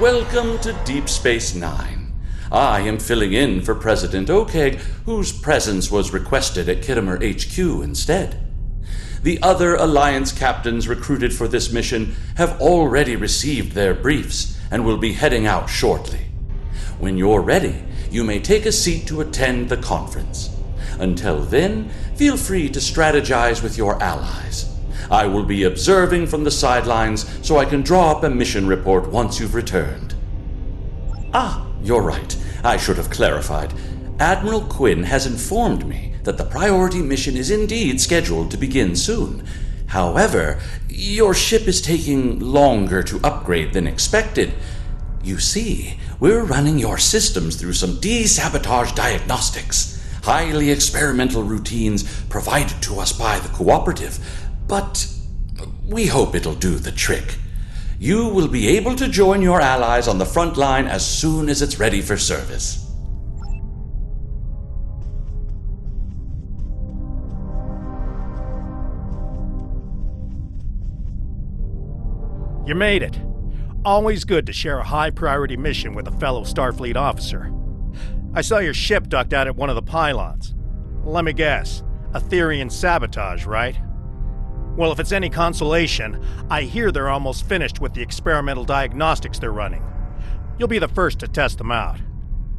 Welcome to Deep Space Nine. I am filling in for President Okeg, whose presence was requested at Kittimer HQ instead. The other Alliance captains recruited for this mission have already received their briefs and will be heading out shortly. When you're ready, you may take a seat to attend the conference. Until then, feel free to strategize with your allies. I will be observing from the sidelines so I can draw up a mission report once you've returned. You're right. I should have clarified. Admiral Quinn has informed me that the priority mission is indeed scheduled to begin soon. However, your ship is taking longer to upgrade than expected. You see, we're running your systems through some desabotage diagnostics, highly experimental routines provided to us by the Cooperative. But we hope it'll do the trick. You will be able to join your allies on the front line as soon as it's ready for service. You made it. Always good to share a high-priority mission with a fellow Starfleet officer. I saw your ship ducked out at one of the pylons. Let me guess, Aetherian sabotage, right? Well, if it's any consolation, I hear they're almost finished with the experimental diagnostics they're running. You'll be the first to test them out.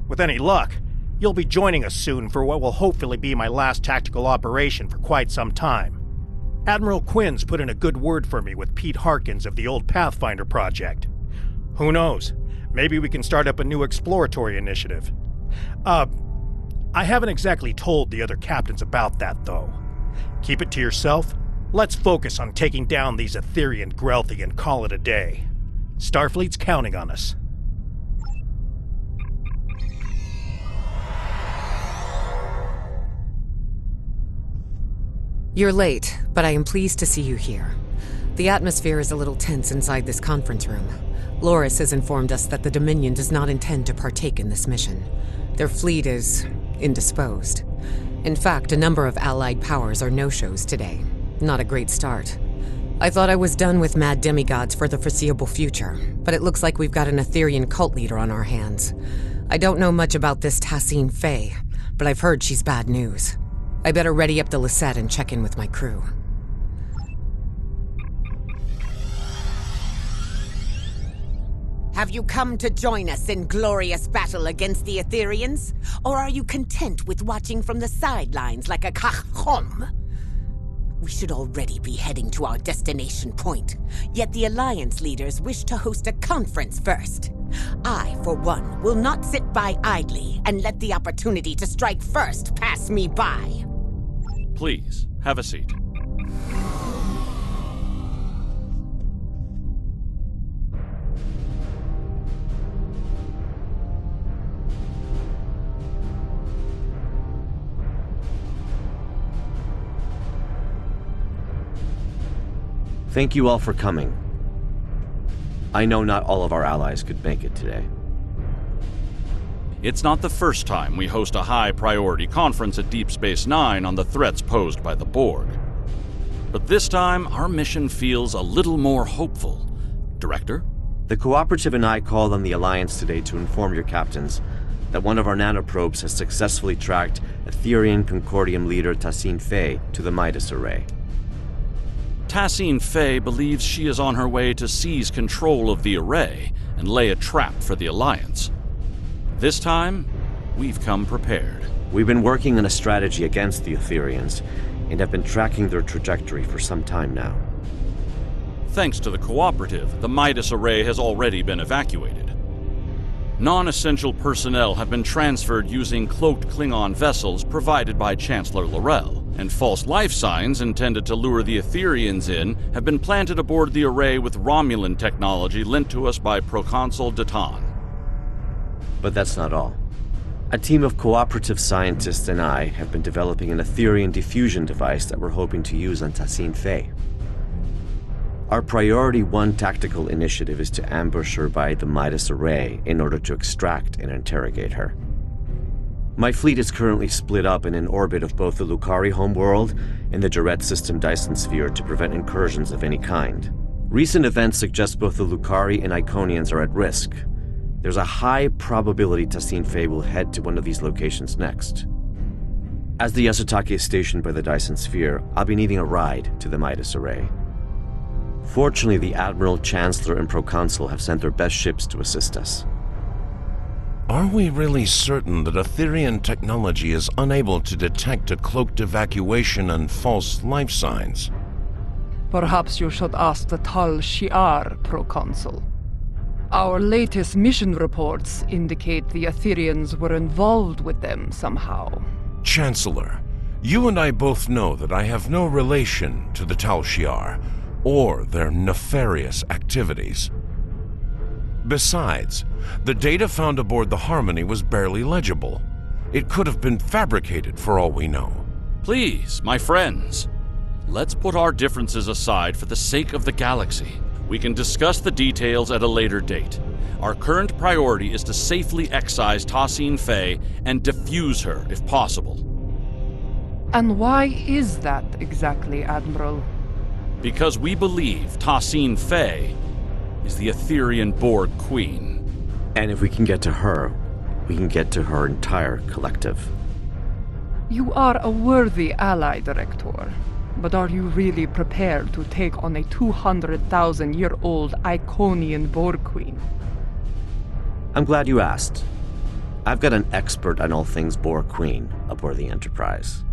With any luck, you'll be joining us soon for what will hopefully be my last tactical operation for quite some time. Admiral Quinn's put in a good word for me with Pete Harkins of the old Pathfinder project. Who knows? Maybe we can start up a new exploratory initiative. I haven't exactly told the other captains about that, though. Keep it to yourself. Let's focus on taking down these Aetherian Grelthi and call it a day. Starfleet's counting on us. You're late, but I am pleased to see you here. The atmosphere is a little tense inside this conference room. Loris has informed us that the Dominion does not intend to partake in this mission. Their fleet is indisposed. In fact, a number of allied powers are no-shows today. Not a great start. I thought I was done with mad demigods for the foreseeable future, but it looks like we've got an Aetherian cult leader on our hands. I don't know much about this Thaseen Fei, but I've heard she's bad news. I better ready up the Lisette and check in with my crew. Have you come to join us in glorious battle against the Aetherians? Or are you content with watching from the sidelines like a kachom? We should already be heading to our destination point, yet the Alliance leaders wish to host a conference first. I, for one, will not sit by idly and let the opportunity to strike first pass me by. Please, have a seat. Thank you all for coming. I know not all of our allies could make it today. It's not the first time we host a high-priority conference at Deep Space Nine on the threats posed by the Borg. But this time, our mission feels a little more hopeful. Director? The Cooperative and I called on the Alliance today to inform your captains that one of our nanoprobes has successfully tracked Aetherian Concordium leader Thaseen Fei to the Midas Array. Thaseen Fei believes she is on her way to seize control of the array and lay a trap for the Alliance. This time, we've come prepared. We've been working on a strategy against the Aetherians and have been tracking their trajectory for some time now. Thanks to the Cooperative, the Midas Array has already been evacuated. Non-essential personnel have been transferred using cloaked Klingon vessels provided by Chancellor L'Rell, and false life signs intended to lure the Aetherians in have been planted aboard the array with Romulan technology lent to us by Proconsul Datan. But that's not all. A team of Cooperative scientists and I have been developing an Aetherian diffusion device that we're hoping to use on Thaseen Fei. Our Priority 1 tactical initiative is to ambush her by the Midas Array in order to extract and interrogate her. My fleet is currently split up in an orbit of both the Lukari homeworld and the Jarrett System Dyson Sphere to prevent incursions of any kind. Recent events suggest both the Lukari and Iconians are at risk, There's a high probability Thaseen Fei will head to one of these locations next. As the Yasutake is stationed by the Dyson Sphere, I'll be needing a ride to the Midas Array. Fortunately, the Admiral, Chancellor, and Proconsul have sent their best ships to assist us. Are we really certain that Aetherian technology is unable to detect a cloaked evacuation and false life signs? Perhaps you should ask the Tal Shi'ar, Proconsul. Our latest mission reports indicate the Aetherians were involved with them somehow. Chancellor, you and I both know that I have no relation to the Tal Shi'ar or their nefarious activities. Besides, the data found aboard the Harmony was barely legible. It could have been fabricated for all we know. Please, my friends, let's put our differences aside for the sake of the galaxy. We can discuss the details at a later date. Our current priority is to safely excise Thaseen Fei and defuse her, if possible. And why is that exactly, Admiral? Because we believe Thaseen Fei is the Aetherian Borg Queen. And if we can get to her, we can get to her entire collective. You are a worthy ally, Director. But are you really prepared to take on a 200,000-year-old Iconian Borg Queen? I'm glad you asked. I've got an expert on all things Borg Queen aboard the Enterprise.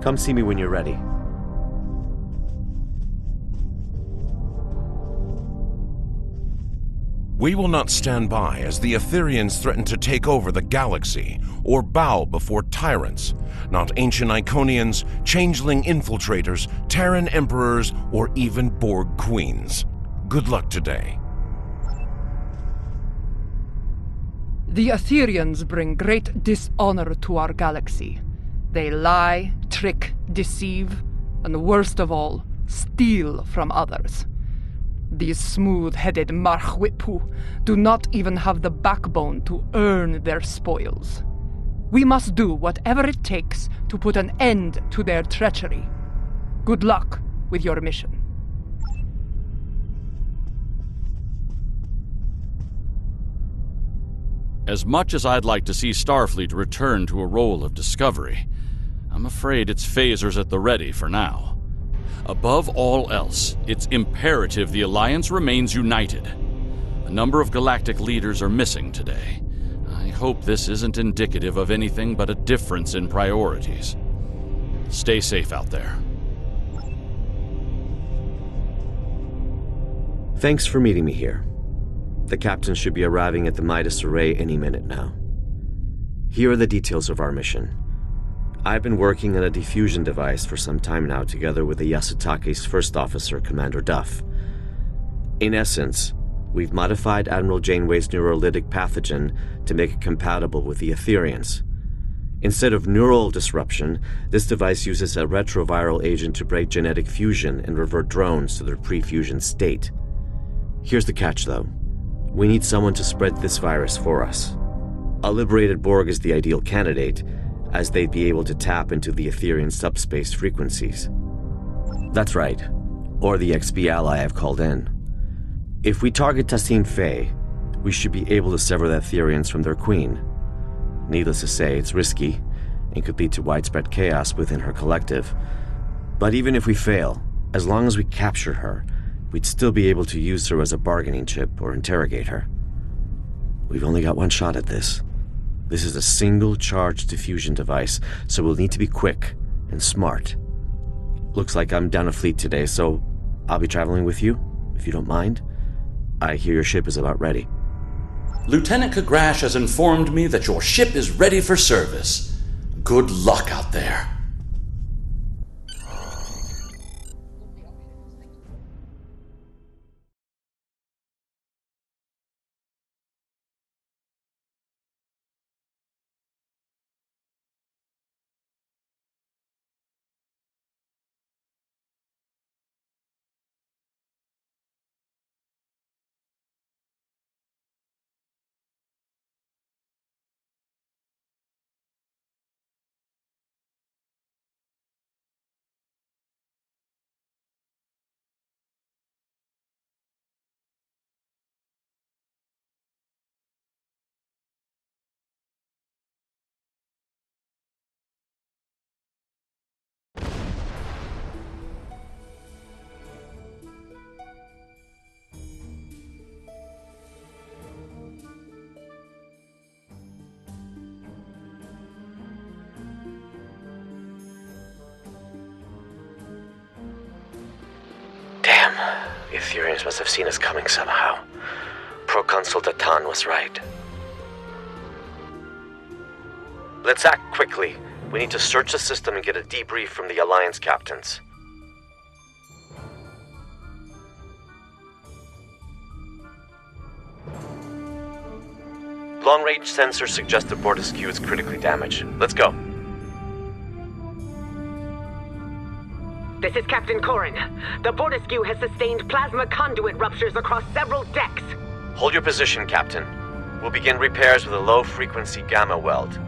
Come see me when you're ready. We will not stand by as the Aetherians threaten to take over the galaxy or bow before tyrants, not ancient Iconians, changeling infiltrators, Terran emperors, or even Borg queens. Good luck today. The Aetherians bring great dishonor to our galaxy. They lie, trick, deceive, and worst of all, steal from others. These smooth-headed Marchwipu do not even have the backbone to earn their spoils. We must do whatever it takes to put an end to their treachery. Good luck with your mission. As much as I'd like to see Starfleet return to a role of discovery, I'm afraid its phasers at the ready for now. Above all else, it's imperative the Alliance remains united. A number of galactic leaders are missing today. I hope this isn't indicative of anything but a difference in priorities. Stay safe out there. Thanks for meeting me here. The captain should be arriving at the Midas Array any minute now. Here are the details of our mission. I've been working on a diffusion device for some time now together with the Yasutake's first officer, Commander Duff. In essence, we've modified Admiral Janeway's neurolytic pathogen to make it compatible with the Aetherians. Instead of neural disruption, this device uses a retroviral agent to break genetic fusion and revert drones to their pre-fusion state. Here's the catch, though. We need someone to spread this virus for us. A liberated Borg is the ideal candidate, as they'd be able to tap into the Aetherian subspace frequencies. That's right, or the XB ally I've called in. If we target Thaseen Fei, we should be able to sever the Aetherians from their queen. Needless to say, it's risky, and could lead to widespread chaos within her collective. But even if we fail, as long as we capture her, we'd still be able to use her as a bargaining chip or interrogate her. We've only got one shot at this. This is a single-charge diffusion device, so we'll need to be quick and smart. Looks like I'm down a fleet today, so I'll be traveling with you, if you don't mind. I hear your ship is about ready. Lieutenant Kagrash has informed me that your ship is ready for service. Good luck out there. Ethereans must have seen us coming somehow. Proconsul Datan was right. Let's act quickly. We need to search the system and get a debrief from the Alliance captains. Long-range sensors suggest the Bortesque is critically damaged. Let's go. This is Captain Corrin. The Bortesque has sustained plasma conduit ruptures across several decks. Hold your position, Captain. We'll begin repairs with a low-frequency gamma weld.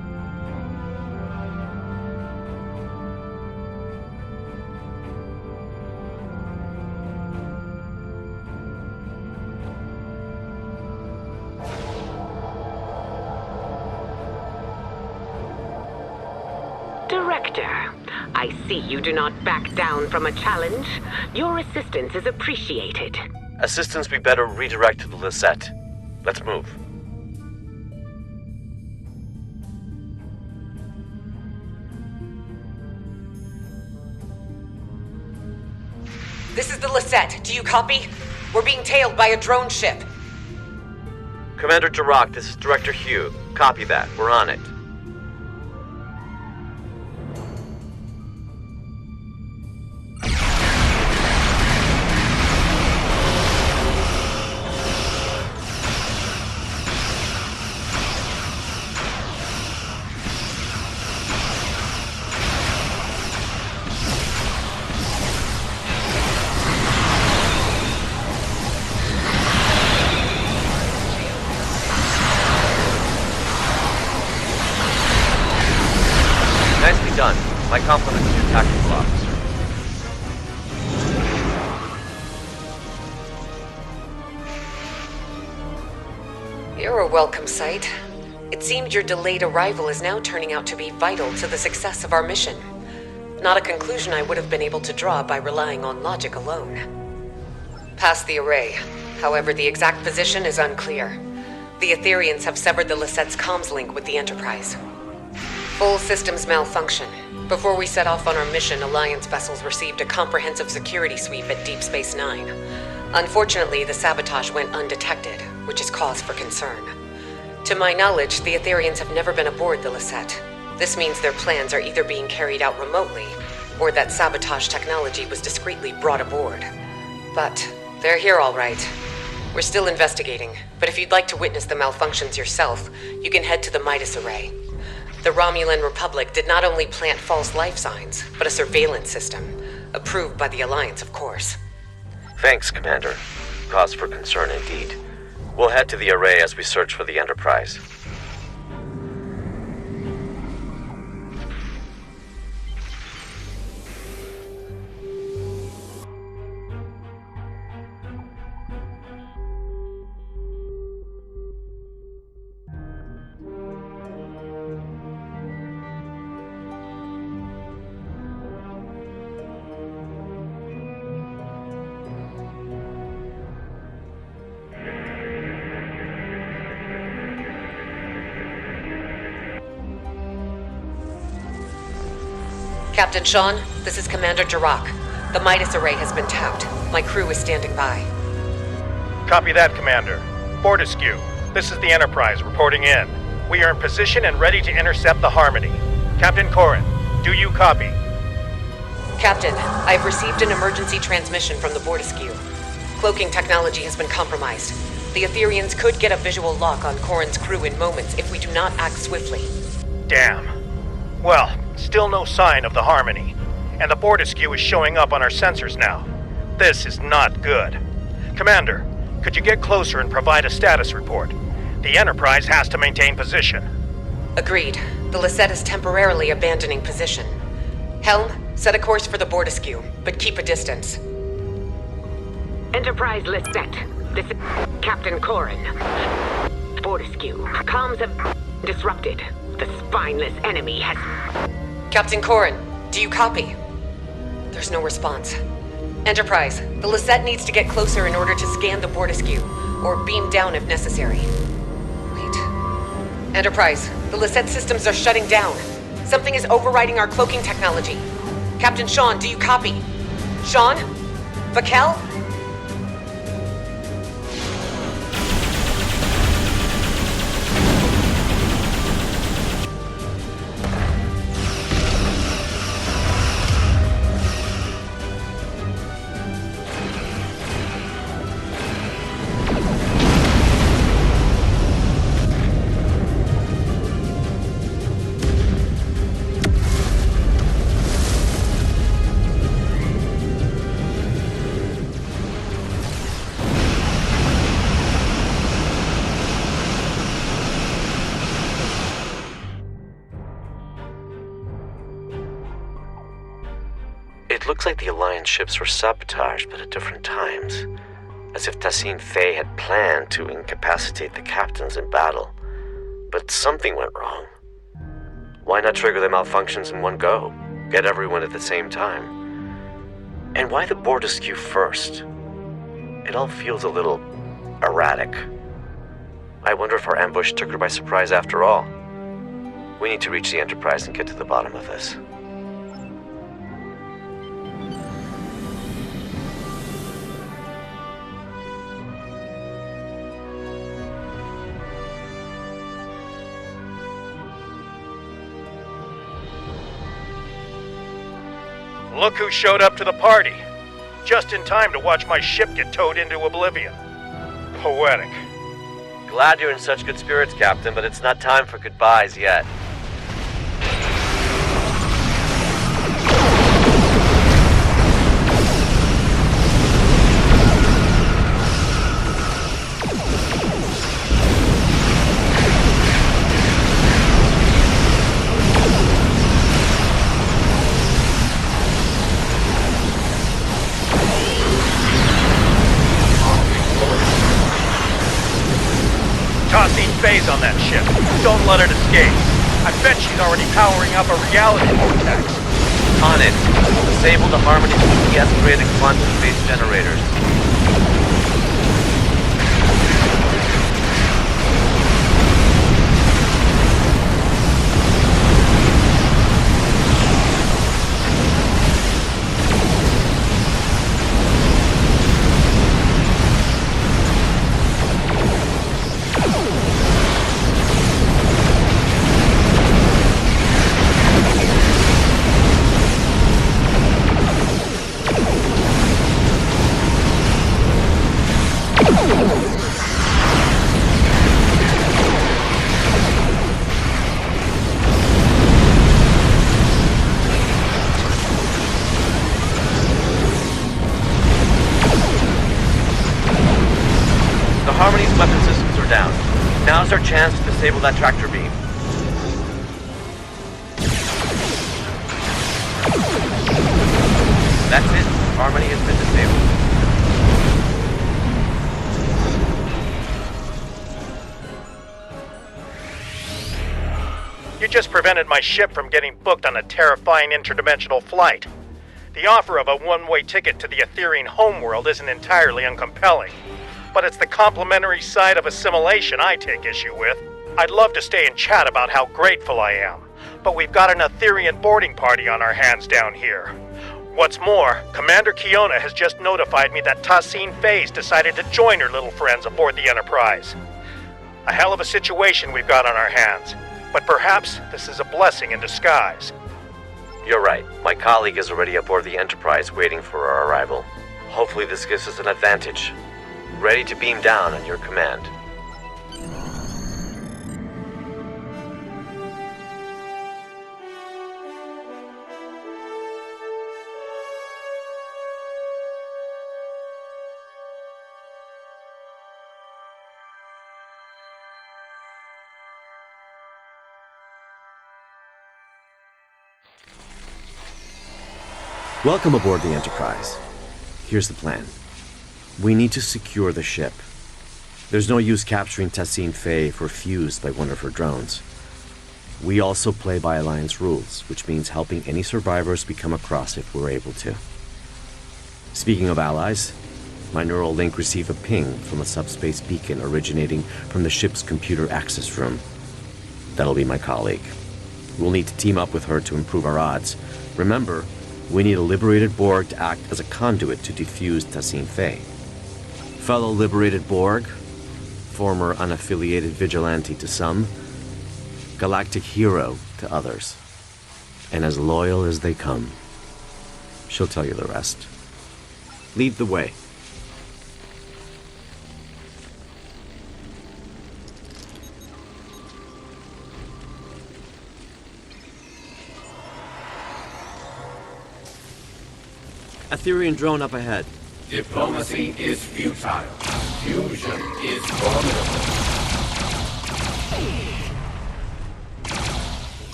Director, I see you do not back down from a challenge. Your assistance is appreciated. Assistance be better redirect to the Lisette. Let's move. This is the Lisette. Do you copy? We're being tailed by a drone ship. Commander Duroc, this is Director Hugh. Copy that. We're on it. Nicely done. My compliments to your tactical officer. You're a welcome sight. It seemed your delayed arrival is now turning out to be vital to the success of our mission. Not a conclusion I would have been able to draw by relying on logic alone. Past the array. However, the exact position is unclear. The Etherians have severed the Lisette's comms link with the Enterprise. Full systems malfunction. Before we set off on our mission, Alliance vessels received a comprehensive security sweep at Deep Space Nine. Unfortunately, the sabotage went undetected, which is cause for concern. To my knowledge, the Etherians have never been aboard the Lisette. This means their plans are either being carried out remotely, or that sabotage technology was discreetly brought aboard. But they're here all right. We're still investigating, but if you'd like to witness the malfunctions yourself, you can head to the Midas Array. The Romulan Republic did not only plant false life signs, but a surveillance system. Approved by the Alliance, of course. Thanks, Commander. Cause for concern indeed. We'll head to the array as we search for the Enterprise. Captain Sean, this is Commander Duroc. The Midas Array has been tapped. My crew is standing by. Copy that, Commander. Bortesque, this is the Enterprise reporting in. We are in position and ready to intercept the Harmony. Captain Corrin, do you copy? Captain, I have received an emergency transmission from the Bortesque. Cloaking technology has been compromised. The Etherians could get a visual lock on Corrin's crew in moments if we do not act swiftly. Damn. Well, still no sign of the Harmony. And the Bortesque is showing up on our sensors now. This is not good. Commander, could you get closer and provide a status report? The Enterprise has to maintain position. Agreed. The Lisette is temporarily abandoning position. Helm, set a course for the Bortesque, but keep a distance. Enterprise Lisette. This is Captain Corrin. Bortesque. Comms have disrupted. The spineless enemy has... Captain Corrin, do you copy? There's no response. Enterprise, the Lisette needs to get closer in order to scan the Bortesque, or beam down if necessary. Wait. Enterprise, the Lisette systems are shutting down. Something is overriding our cloaking technology. Captain Sean, do you copy? Sean? Vakel? looks like the Alliance ships were sabotaged, but at different times. As if Thaseen Fei had planned to incapacitate the captains in battle. But something went wrong. Why not trigger the malfunctions in one go? Get everyone at the same time? And why the board askew first? It all feels a little erratic. I wonder if our ambush took her by surprise after all. We need to reach the Enterprise and get to the bottom of this. Look who showed up to the party. Just in time to watch my ship get towed into oblivion. Poetic. Glad you're in such good spirits, Captain, but it's not time for goodbyes yet. Thaseen Fei's on that ship. Don't let it escape. I bet she's already powering up a reality vortex. On it. Disable the Harmony's GPS-graded quantum-based generators. Harmony's weapon systems are down. Now's our chance to disable that tractor beam. That's it. Harmony has been disabled. You just prevented my ship from getting booked on a terrifying interdimensional flight. The offer of a one-way ticket to the Etherian homeworld isn't entirely uncompelling. But it's the complementary side of assimilation I take issue with. I'd love to stay and chat about how grateful I am, but we've got an Etherian boarding party on our hands down here. What's more, Commander Kiona has just notified me that Thaseen Fei's decided to join her little friends aboard the Enterprise. A hell of a situation we've got on our hands, but perhaps this is a blessing in disguise. You're right. My colleague is already aboard the Enterprise waiting for our arrival. Hopefully this gives us an advantage. Ready to beam down on your command. Welcome aboard the Enterprise. Here's the plan. We need to secure the ship. There's no use capturing Thaseen Fei if we're fused by one of her drones. We also play by Alliance rules, which means helping any survivors we come across if we're able to. Speaking of allies, my neural link received a ping from a subspace beacon originating from the ship's computer access room. That'll be my colleague. We'll need to team up with her to improve our odds. Remember, we need a liberated Borg to act as a conduit to defuse Thaseen Fei. Fellow liberated Borg, former unaffiliated vigilante to some, galactic hero to others, and as loyal as they come. She'll tell you the rest. Lead the way. Etherian drone up ahead. Diplomacy is futile. Fusion is formidable.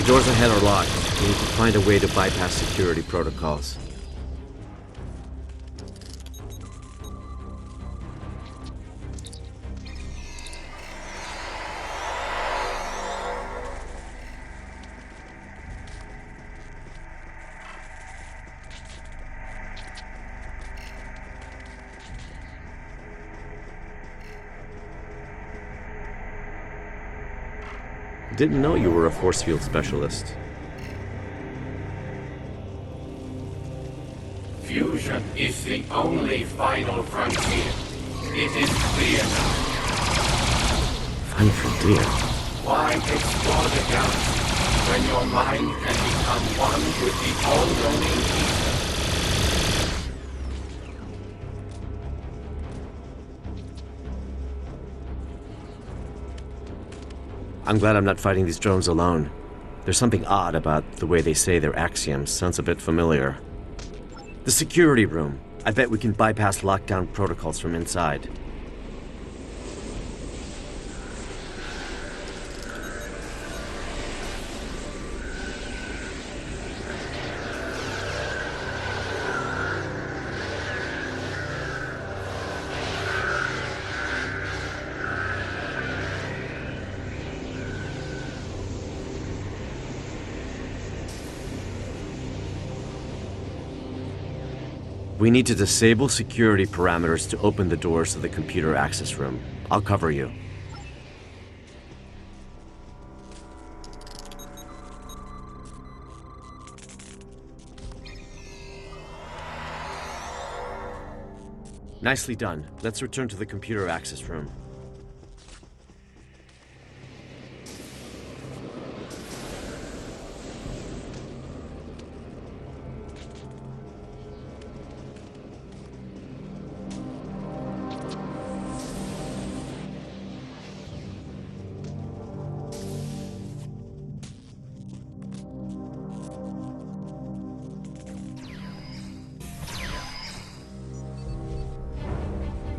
The doors ahead are locked. We need to find a way to bypass security protocols. Didn't know you were a force field specialist. Fusion is the only final frontier. It is clear now. Final frontier? Why explore the galaxy when your mind can become one with the all-knowing ether? I'm glad I'm not fighting these drones alone. There's something odd about the way they say their axioms. Sounds a bit familiar. The security room. I bet we can bypass lockdown protocols from inside. We need to disable security parameters to open the doors to the computer access room. I'll cover you. Nicely done. Let's return to the computer access room.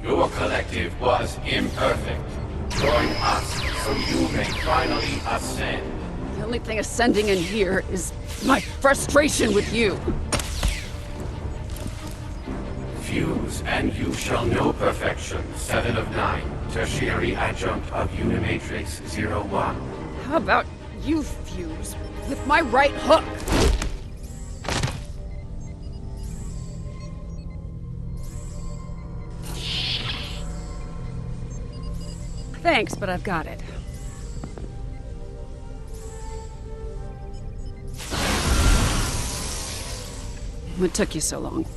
Your collective was imperfect. Join us so you may finally ascend. The only thing ascending in here is my frustration with you. Fuse, and you shall know perfection. 7 of 9. Tertiary adjunct of Unimatrix 01. How about you fuse with my right hook? Thanks, but I've got it. What took you so long?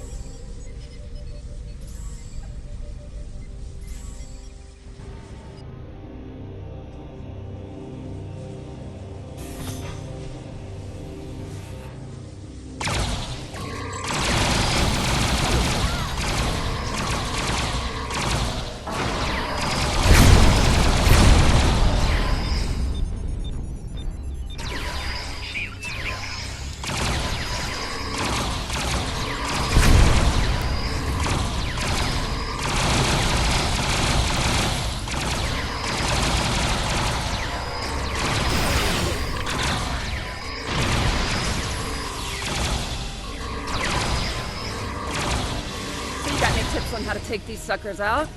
On how to take these suckers out?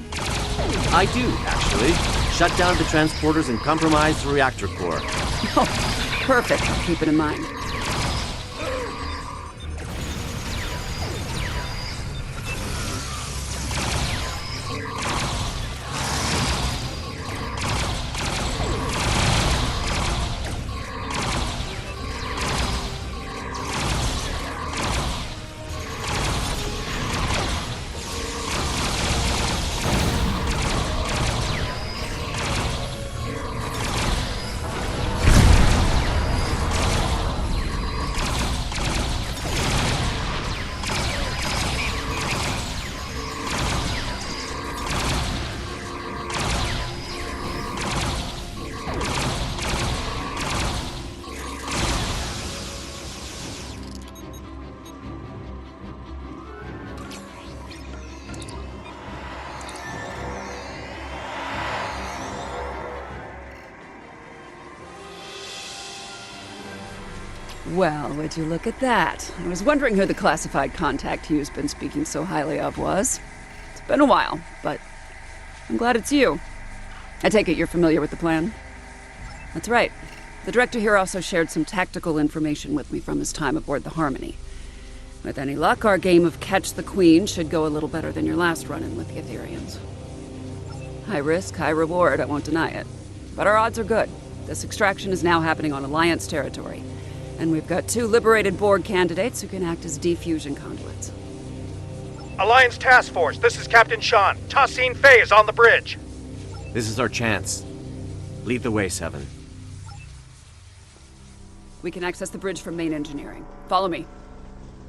I do, actually. Shut down the transporters and compromise the reactor core. Oh, perfect. I'll keep it in mind. Well, would you look at that? I was wondering who the classified contact Hugh's been speaking so highly of was. It's been a while, but I'm glad it's you. I take it you're familiar with the plan? That's right. The director here also shared some tactical information with me from his time aboard the Harmony. With any luck, our game of Catch the Queen should go a little better than your last run-in with the Etherians. High risk, high reward, I won't deny it. But our odds are good. This extraction is now happening on Alliance territory. And we've got 2 liberated Borg candidates who can act as defusion conduits. Alliance Task Force, this is Captain Sean. Thaseen Fei is on the bridge. This is our chance. Lead the way, Seven. We can access the bridge from main engineering. Follow me.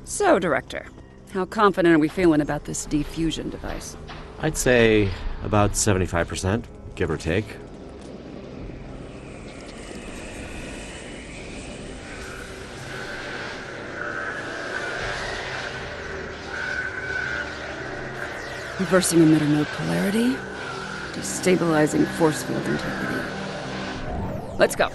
So, Director, how confident are we feeling about this defusion device? I'd say about 75%, give or take. Reversing emitter node polarity. Destabilizing force field integrity. Let's go.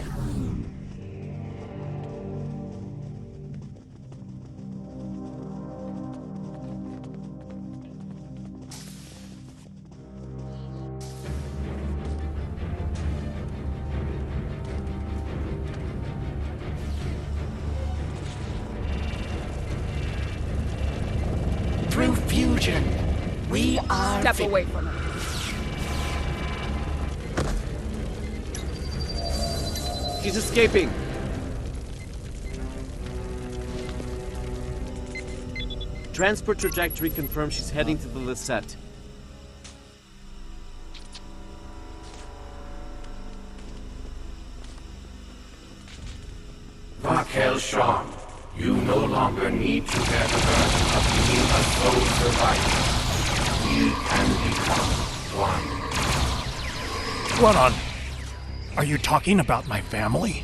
Through fusion, we are... Step away from it. She's escaping! Transport trajectory confirms she's heading to the Lisette. Raquel Sean, you no longer need to bear the burden of being a sole survivor. We can become one. What on... Are you talking about my family?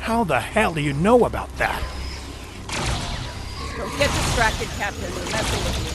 How the hell do you know about that? Don't get distracted, Captain. We're messing with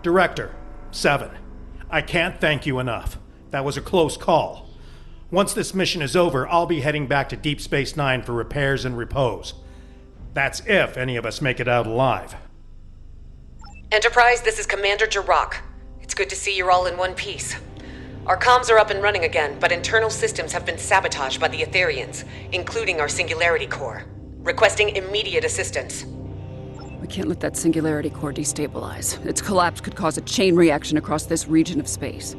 Director, 7. I can't thank you enough. That was a close call. Once this mission is over, I'll be heading back to Deep Space Nine for repairs and repose. That's if any of us make it out alive. Enterprise, this is Commander Jirok. It's good to see you're all in one piece. Our comms are up and running again, but internal systems have been sabotaged by the Etherians, including our Singularity Core. Requesting immediate assistance. We can't let that Singularity Core destabilize. Its collapse could cause a chain reaction across this region of space.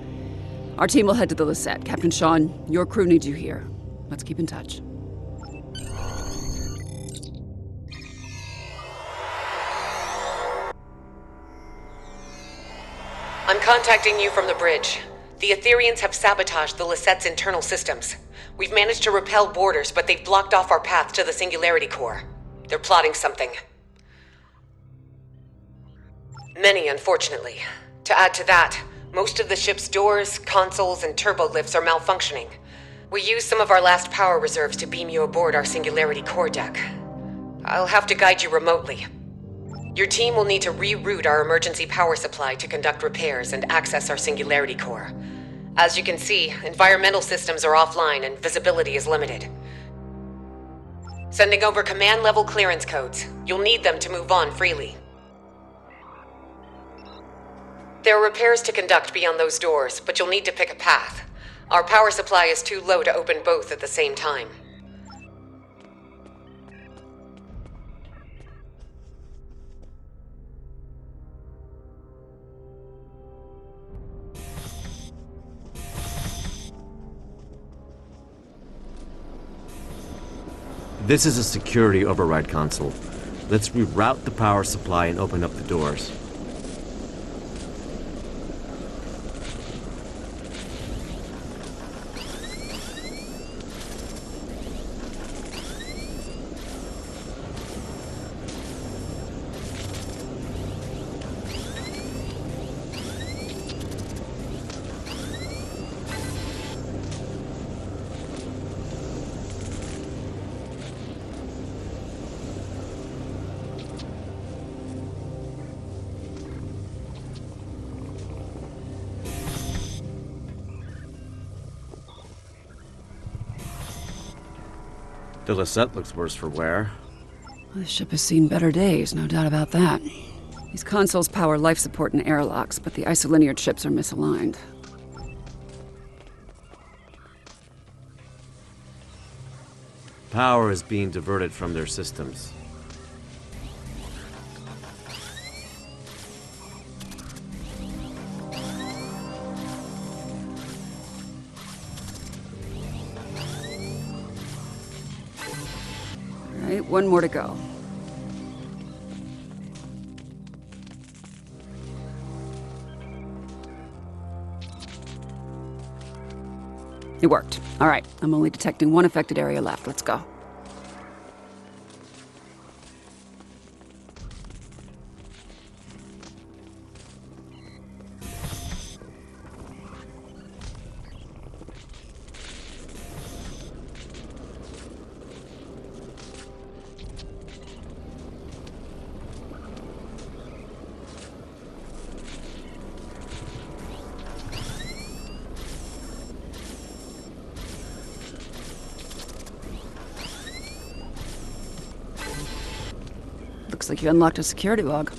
Our team will head to the Lisette. Captain Sean, your crew needs you here. Let's keep in touch. I'm contacting you from the bridge. The Etherians have sabotaged the Lisette's internal systems. We've managed to repel boarders, but they've blocked off our path to the Singularity Core. They're plotting something. Many, unfortunately. To add to that, most of the ship's doors, consoles, and turbo lifts are malfunctioning. We used some of our last power reserves to beam you aboard our Singularity Core deck. I'll have to guide you remotely. Your team will need to reroute our emergency power supply to conduct repairs and access our Singularity Core. As you can see, environmental systems are offline and visibility is limited. Sending over command-level clearance codes. You'll need them to move on freely. There are repairs to conduct beyond those doors, but you'll need to pick a path. Our power supply is too low to open both at the same time. This is a security override console. Let's reroute the power supply and open up the doors. The Lisette looks worse for wear. This ship has seen better days, no doubt about that. These consoles power life support and airlocks, but the isolinear chips are misaligned. Power is being diverted from their systems. All right, one more to go. It worked. All right, I'm only detecting one affected area left. Let's go. Looks like you unlocked a security log.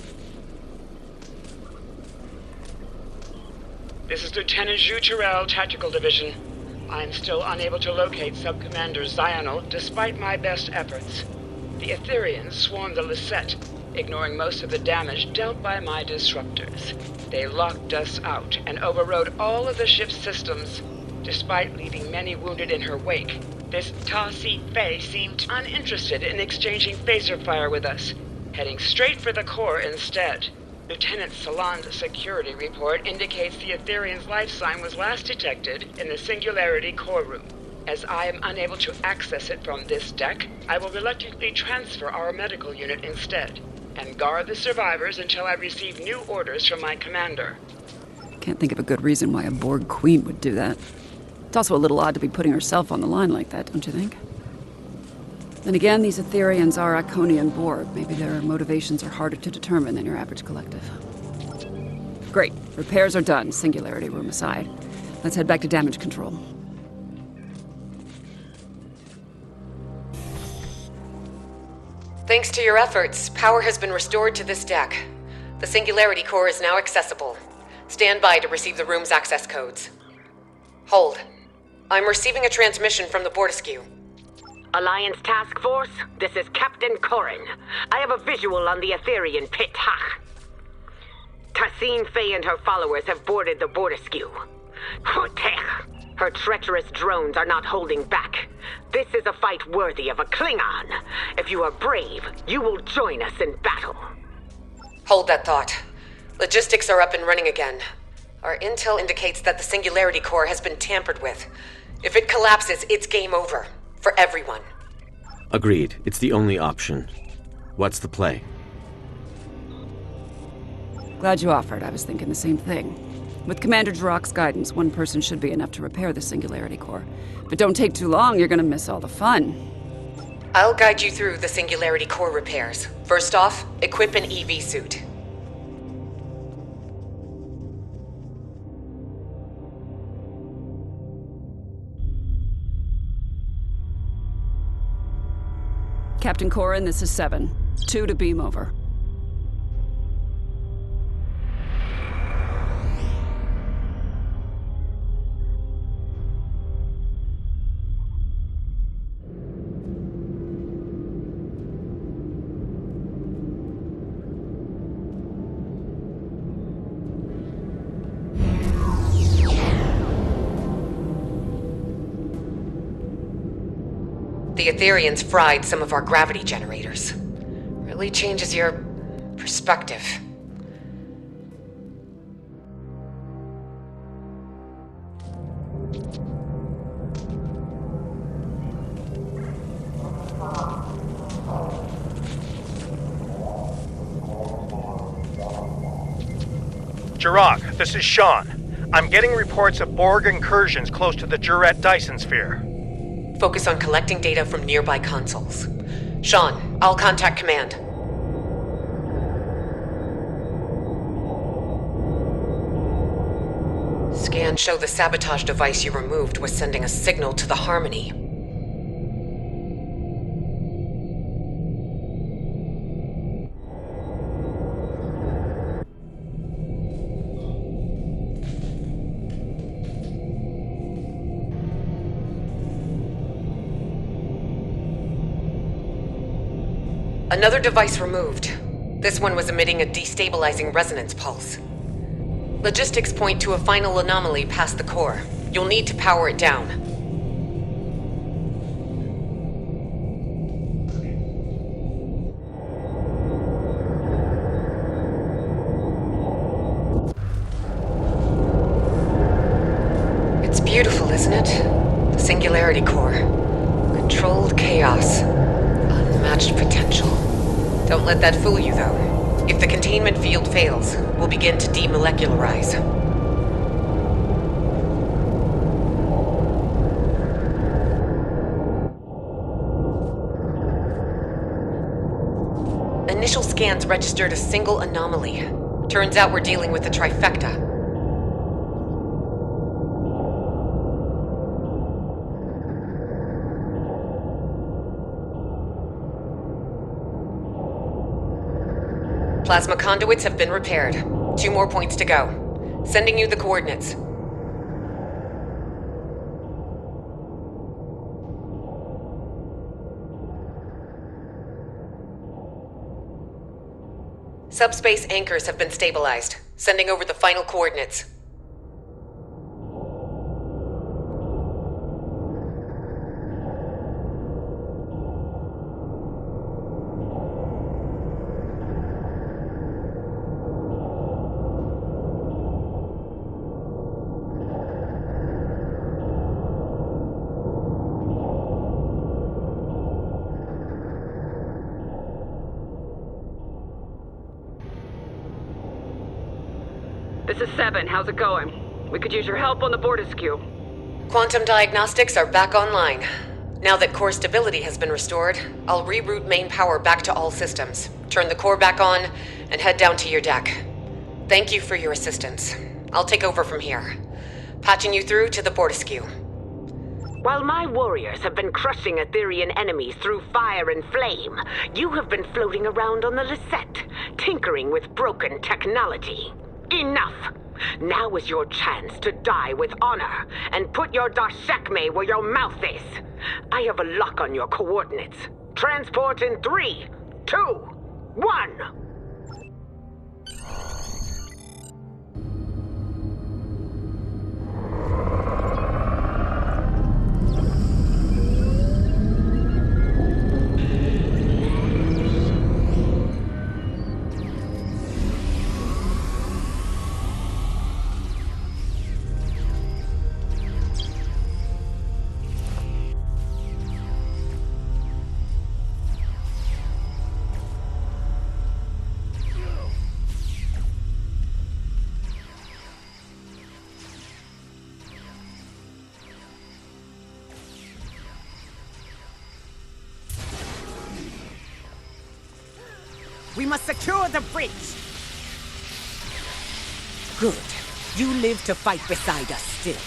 This is Lieutenant Hugh Terrell, Tactical Division. I'm still unable to locate Sub-Commander Zional despite my best efforts. The Etherians swarmed the Lisette, ignoring most of the damage dealt by my disruptors. They locked us out and overrode all of the ship's systems, despite leaving many wounded in her wake. This Thaseen Fei seemed uninterested in exchanging phaser fire with us, heading straight for the core instead. Lieutenant Salon's security report indicates the Etherian's life sign was last detected in the Singularity core room. As I am unable to access it from this deck, I will reluctantly transfer our medical unit instead, and guard the survivors until I receive new orders from my commander. Can't think of a good reason why a Borg queen would do that. It's also a little odd to be putting herself on the line like that, don't you think? Then again, these Etherians are Iconian Borg. Maybe their motivations are harder to determine than your average collective. Great. Repairs are done, Singularity room aside. Let's head back to damage control. Thanks to your efforts, power has been restored to this deck. The Singularity core is now accessible. Stand by to receive the room's access codes. Hold. I'm receiving a transmission from the Bortisque. Alliance Task Force, this is Captain Corrin. I have a visual on the Etherian pit Hach. Thaseen Fei and her followers have boarded the Bortisque. Her treacherous drones are not holding back. This is a fight worthy of a Klingon. If you are brave, you will join us in battle. Hold that thought. Logistics are up and running again. Our intel indicates that the Singularity core has been tampered with. If it collapses, it's game over. For everyone. Agreed. It's the only option. What's the play? Glad you offered. I was thinking the same thing. With Commander Jirok's guidance, one person should be enough to repair the Singularity core. But don't take too long, you're gonna miss all the fun. I'll guide you through the Singularity core repairs. First off, equip an EV suit. Captain Corrin, this is 7. 2 to beam over. The The Aetherians fried some of our gravity generators. Really changes your perspective. Jirok, this is Sean. I'm getting reports of Borg incursions close to the Juret Dyson sphere. Focus on collecting data from nearby consoles. Sean, I'll contact command. Scans show the sabotage device you removed was sending a signal to the Harmony. Another device removed. This one was emitting a destabilizing resonance pulse. Logistics point to a final anomaly past the core. You'll need to power it down. It's beautiful, isn't it? The Singularity Core. Controlled chaos. Unmatched potential. Don't let that fool you, though. If the containment field fails, we'll begin to demolecularize. Initial scans registered a single anomaly. Turns out we're dealing with a trifecta. Plasma conduits have been repaired. 2 more points to go. Sending you the coordinates. Subspace anchors have been stabilized. Sending over the final coordinates. This is 7. How's it going? We could use your help on the Bortisque. Quantum diagnostics are back online. Now that core stability has been restored, I'll reroute main power back to all systems, turn the core back on, and head down to your deck. Thank you for your assistance. I'll take over from here. Patching you through to the Bortisque. While my warriors have been crushing Aetherian enemies through fire and flame, you have been floating around on the Lisette, tinkering with broken technology. Enough! Now is your chance to die with honor, and put your Darshekme where your mouth is. I have a lock on your coordinates. Transport in 3, 2, 1! We must secure the bridge! Good. You live to fight beside us still.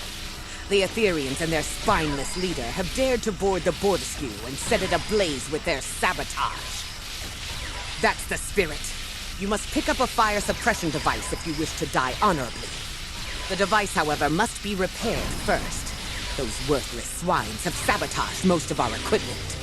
The Aetherians and their spineless leader have dared to board the Bortisque and set it ablaze with their sabotage. That's the spirit. You must pick up a fire suppression device if you wish to die honorably. The device, however, must be repaired first. Those worthless swines have sabotaged most of our equipment.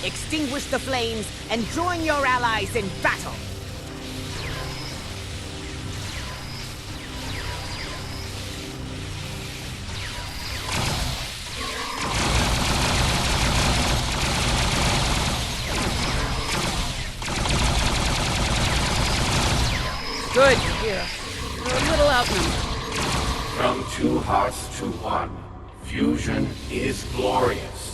Extinguish the flames and join your allies in battle! Good, you're here. We're a little outnumbered. From two hearts to one, fusion is glorious.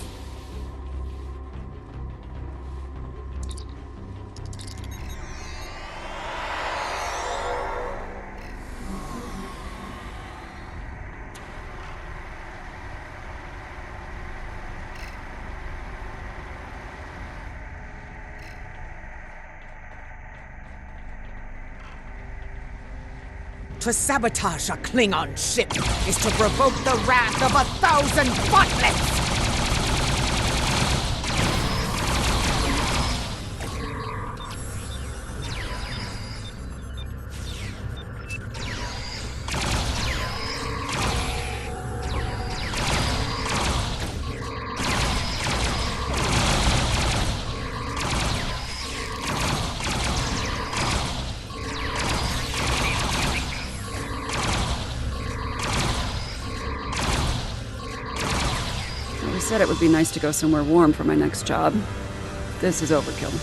To sabotage a Klingon ship is to provoke the wrath of 1,000 bottlets! I said it would be nice to go somewhere warm for my next job. This is overkill.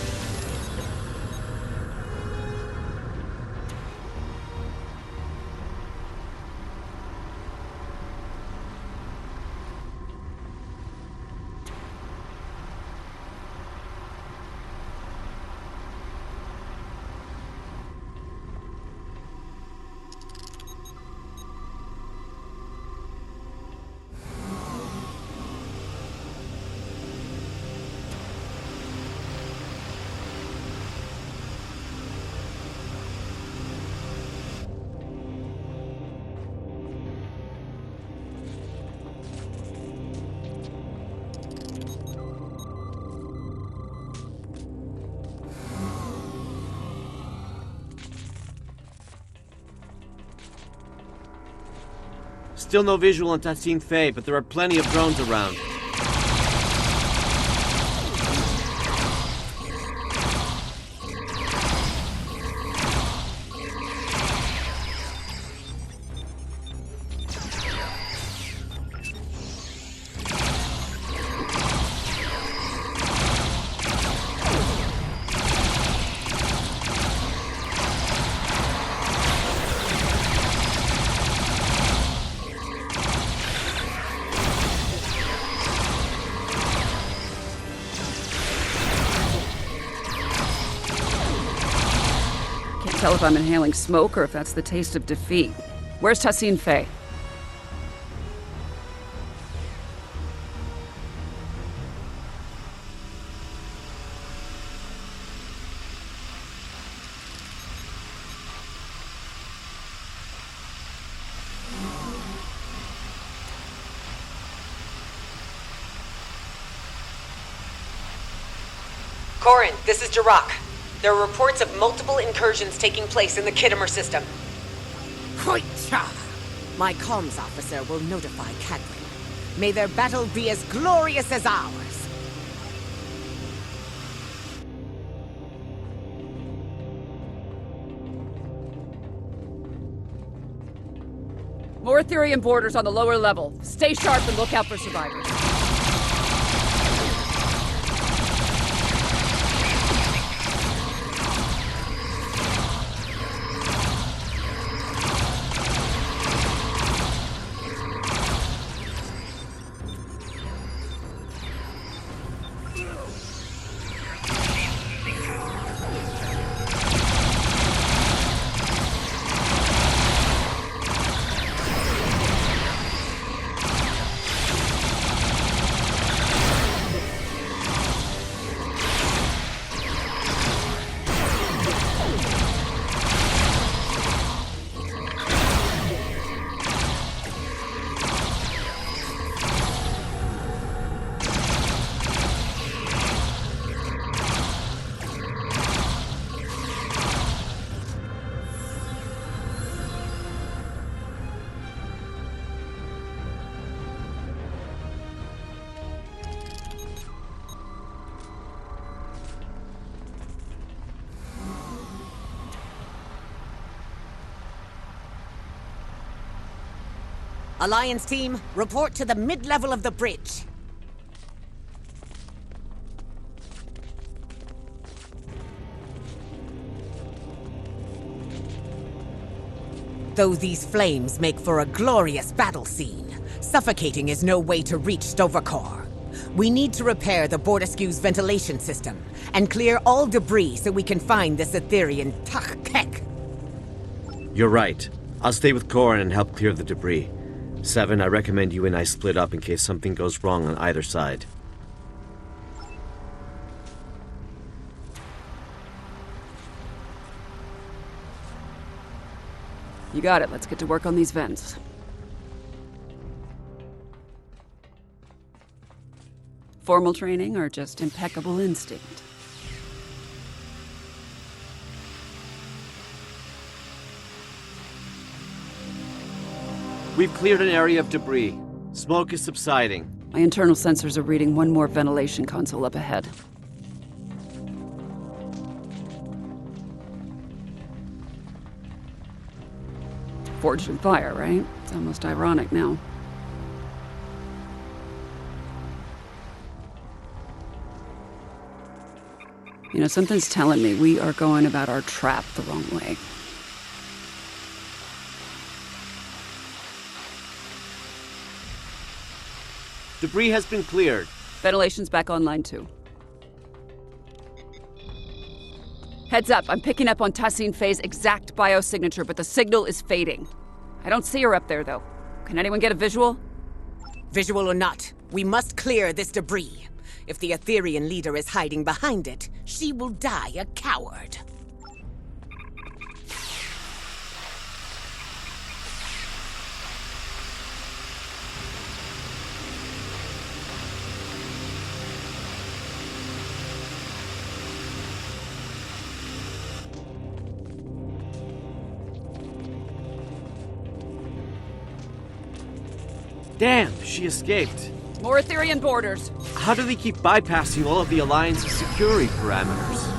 Still no visual on Thaseen Fei, but there are plenty of drones around. Tell if I'm inhaling smoke or if that's the taste of defeat. Where's Thaseen Fei? Corin, this is Jirok. There are reports of multiple incursions taking place in the Kittimer system. Hoitcha! My comms officer will notify Cadwin. May their battle be as glorious as ours. More Ethereum boarders on the lower level. Stay sharp and look out for survivors. Alliance team, report to the mid-level of the bridge. Though these flames make for a glorious battle scene, suffocating is no way to reach Stovercore. We need to repair the Bordersku's ventilation system and clear all debris so we can find this Etherean Tach-Kek. You're right. I'll stay with Corin and help clear the debris. 7, I recommend you and I split up in case something goes wrong on either side. You got it. Let's get to work on these vents. Formal training or just impeccable instinct? We've cleared an area of debris. Smoke is subsiding. My internal sensors are reading one more ventilation console up ahead. Forged in fire, right? It's almost ironic now. You know, something's telling me we are going about our trap the wrong way. Debris has been cleared. Ventilation's back online too. Heads up, I'm picking up on Thaseen Fei's exact biosignature, but the signal is fading. I don't see her up there, though. Can anyone get a visual? Visual or not, we must clear this debris. If the Etherean leader is hiding behind it, she will die a coward. Damn, she escaped. More Etherean borders. How do they keep bypassing all of the Alliance's security parameters?